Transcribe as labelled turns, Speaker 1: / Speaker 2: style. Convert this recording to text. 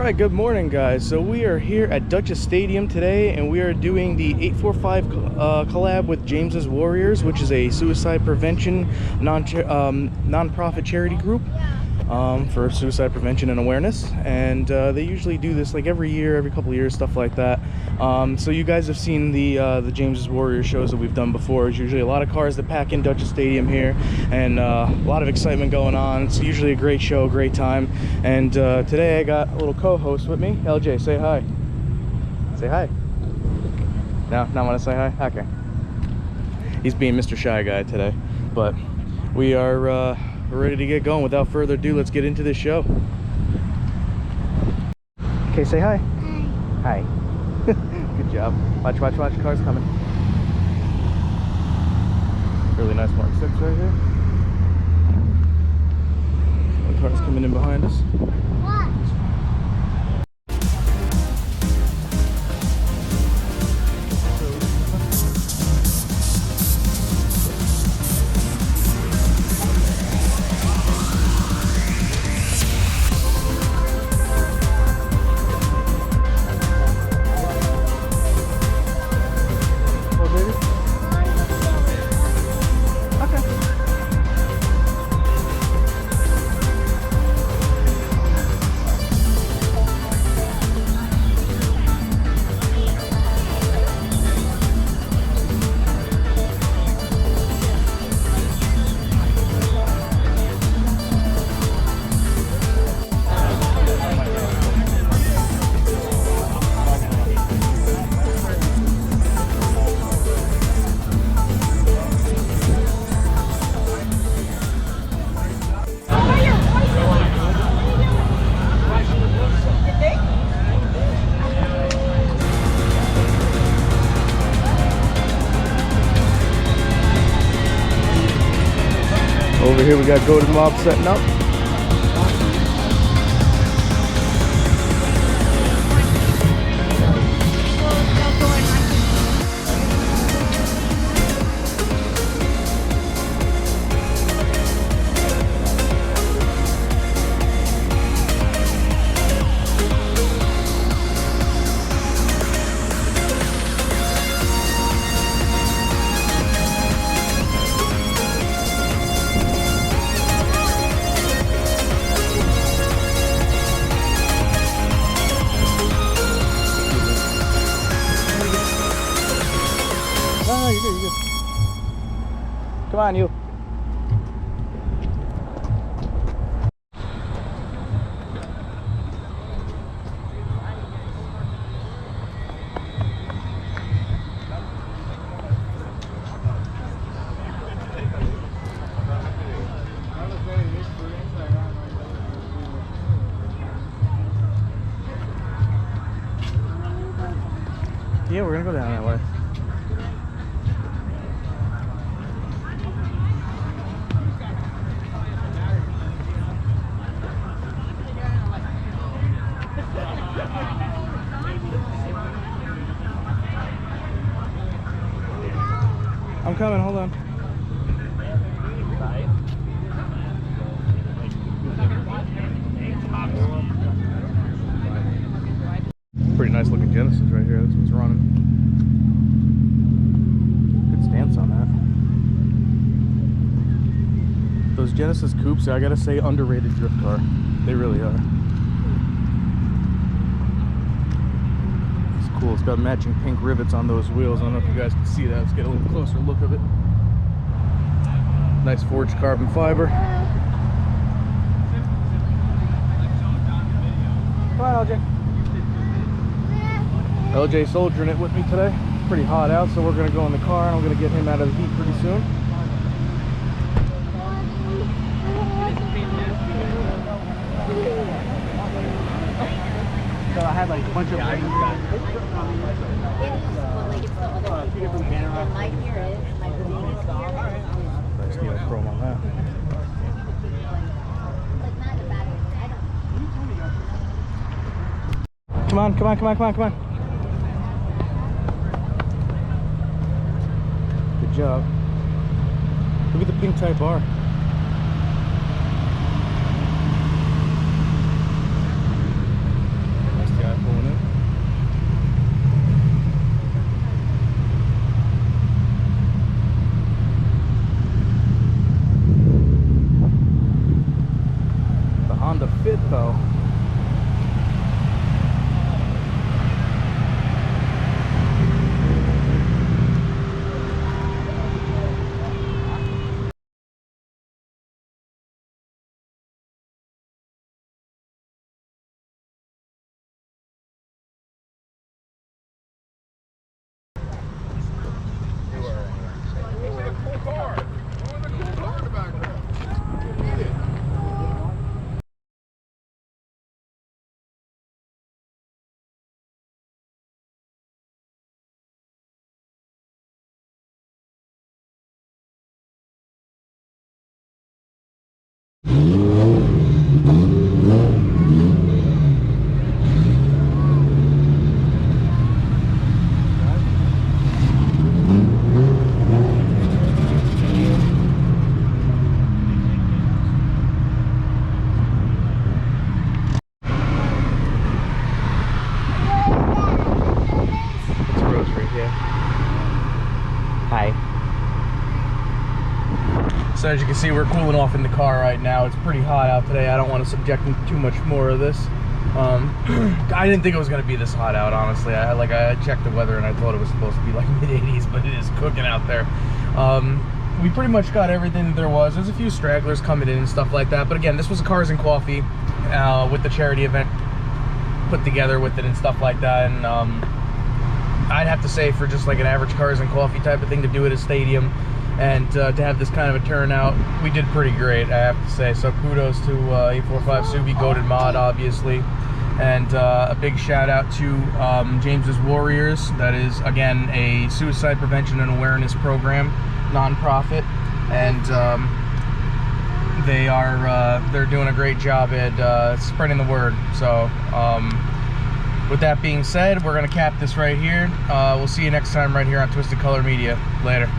Speaker 1: Alright, good morning guys. So we are here at Dutchess Stadium today and we are doing the 845 collab with James's Warriors, which is a suicide prevention non-profit charity group for suicide prevention and awareness. And they usually do this like every year, every couple of years, stuff like that. So you guys have seen the James's Warriors shows that we've done before. There's usually a lot of cars that pack in Dutchess Stadium here and a lot of excitement going on. It's usually a great show, great time. And today I got a little co-host with me. LJ, say hi. Say hi. No, not want to say hi? Okay. He's being Mr. Shy Guy today. But we are we're ready to get going. Without further ado, let's get into this show. Okay, say hi. Hi. Hi. Good job. Watch, watch, watch. Cars coming. Really nice Mark 6 right here. The car's coming in behind us. Over here we got Golden Mob setting up. Come on, you. Yeah, we're gonna go down that way. I'm coming, hold on. Pretty nice looking Genesis right here. That's what's running. Good stance on that. Those Genesis coupes, I gotta say, underrated drift car. They really are. It's cool. It's got matching pink rivets on those wheels. I don't know if you guys can see that. Let's get a little closer look of it. Nice forged carbon fiber. Come on, LJ. LJ soldiering it with me today. It's pretty hot out, so we're going to go in the car and I'm going to get him out of the heat pretty soon. So I had like a bunch of my here is my nice chrome on that. Come on, come on, come on, come on, come on. Good job. Look at the pink Type R. as you can see, we're cooling off in the car right now. It's pretty hot out today. I don't want to subject them to too much more of this. I didn't think it was going to be this hot out, honestly. I checked the weather and I thought it was supposed to be like mid-80s, but it is cooking out there. We pretty much got everything that there was. There's a few stragglers coming in and stuff like that, but again, this was a Cars and Coffee with the charity event put together with it and stuff like that. And I'd have to say, for just like an average Cars and Coffee type of thing, to do it at a stadium and to have this kind of a turnout, we did pretty great, I have to say. So kudos to 845SUBIE, Goated Mod, obviously. And a big shout out to James's Warriors. That is, again, a suicide prevention and awareness program, non-profit, and they're doing a great job at spreading the word. So with that being said, we're gonna cap this right here. We'll see you next time right here on Twisted Color Media. Later.